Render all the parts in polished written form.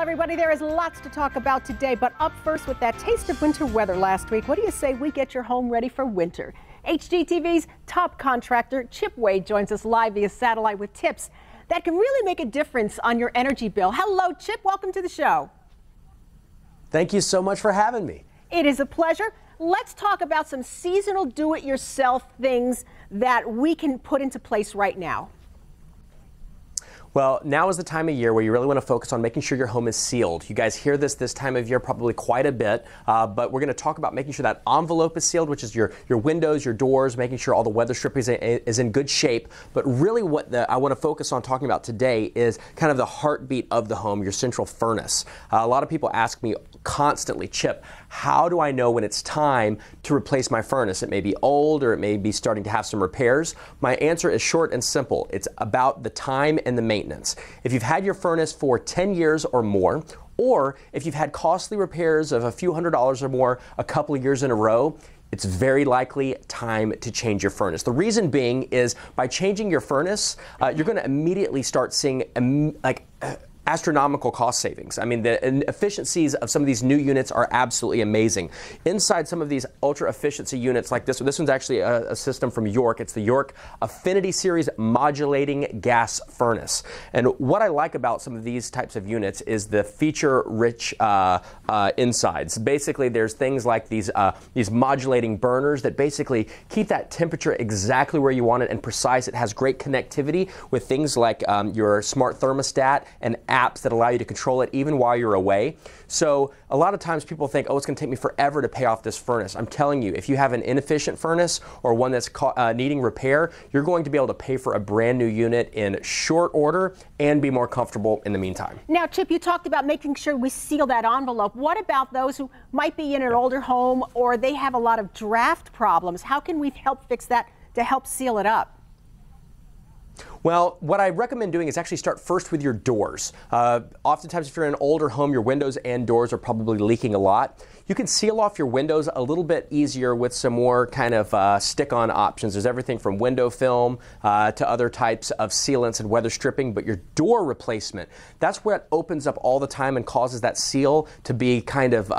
everybody. There is lots to talk about today, but up first with that taste of winter weather last week, what do you say we get your home ready for winter? HGTV's top contractor, Chip Wade, joins us live via satellite with tips that can really make a difference on your energy bill. Hello, Chip. Welcome to the show. Thank you so much for having me. It is a pleasure. Let's talk about some seasonal do-it-yourself things that we can put into place right now. Well, now is the time of year where you really want to focus on making sure your home is sealed. You guys hear this time of year probably quite a bit, but we're going to talk about making sure that envelope is sealed, which is your windows, your doors, making sure all the weather stripping is in good shape. But really what I want to focus on talking about today is kind of the heartbeat of the home, your central furnace. A lot of people ask me constantly, Chip, how do I know when it's time to replace my furnace? It may be old or it may be starting to have some repairs. My answer is short and simple. It's about the time and the maintenance. If you've had your furnace for 10 years or more, or if you've had costly repairs of a few $100s or more a couple of years in a row, it's very likely time to change your furnace. The reason being is by changing your furnace, you're going to immediately start seeing astronomical cost savings. I mean, the efficiencies of some of these new units are absolutely amazing. Inside some of these ultra efficiency units like this one's actually a system from York. It's the York Affinity Series modulating gas furnace. And what I like about some of these types of units is the feature-rich insides. Basically, there's things like these modulating burners that basically keep that temperature exactly where you want it and precise. It has great connectivity with things like your smart thermostat and apps that allow you to control it even while you're away. So a lot of times people think, oh, it's going to take me forever to pay off this furnace. I'm telling you, if you have an inefficient furnace or one that's needing repair, you're going to be able to pay for a brand new unit in short order and be more comfortable in the meantime. Now, Chip, you talked about making sure we seal that envelope. What about those who might be in an older home or they have a lot of draft problems? How can we help fix that to help seal it up? Well, what I recommend doing is actually start first with your doors. Oftentimes, if you're in an older home, your windows and doors are probably leaking a lot. You can seal off your windows a little bit easier with some more kind of stick-on options. There's everything from window film to other types of sealants and weather stripping, but your door replacement, that's where it opens up all the time and causes that seal to be kind of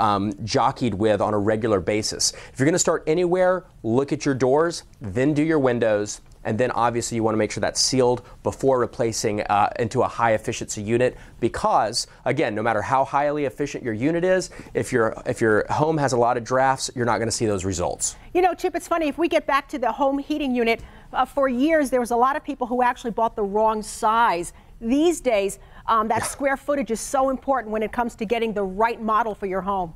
jockeyed with on a regular basis. If you're going to start anywhere, look at your doors, then do your windows. And then obviously you want to make sure that's sealed before replacing into a high efficiency unit, because again, no matter how highly efficient your unit is, if your home has a lot of drafts, you're not going to see those results. You know, Chip, it's funny, if we get back to the home heating unit, for years there was a lot of people who actually bought the wrong size. These days, that square footage is so important when it comes to getting the right model for your home.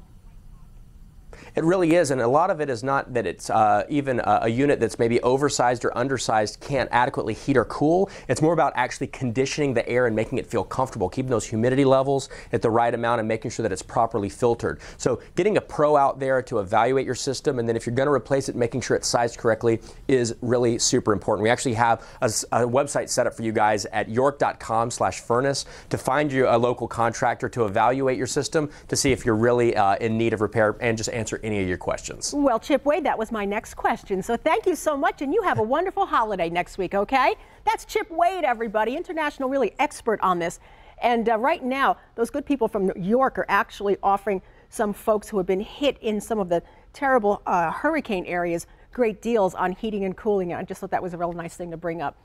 It really is, and a lot of it is not that it's even a unit that's maybe oversized or undersized can't adequately heat or cool. It's more about actually conditioning the air and making it feel comfortable, keeping those humidity levels at the right amount and making sure that it's properly filtered. So getting a pro out there to evaluate your system, and then if you're going to replace it, making sure it's sized correctly is really super important. We actually have a website set up for you guys at york.com/furnace to find you a local contractor to evaluate your system to see if you're really in need of repair and just answer any of your questions. Well, Chip Wade, that was my next question. So thank you so much, and you have a wonderful holiday next week, okay? That's Chip Wade, everybody, international really expert on this. And right now, those good people from New York are actually offering some folks who have been hit in some of the terrible hurricane areas great deals on heating and cooling. I just thought that was a real nice thing to bring up.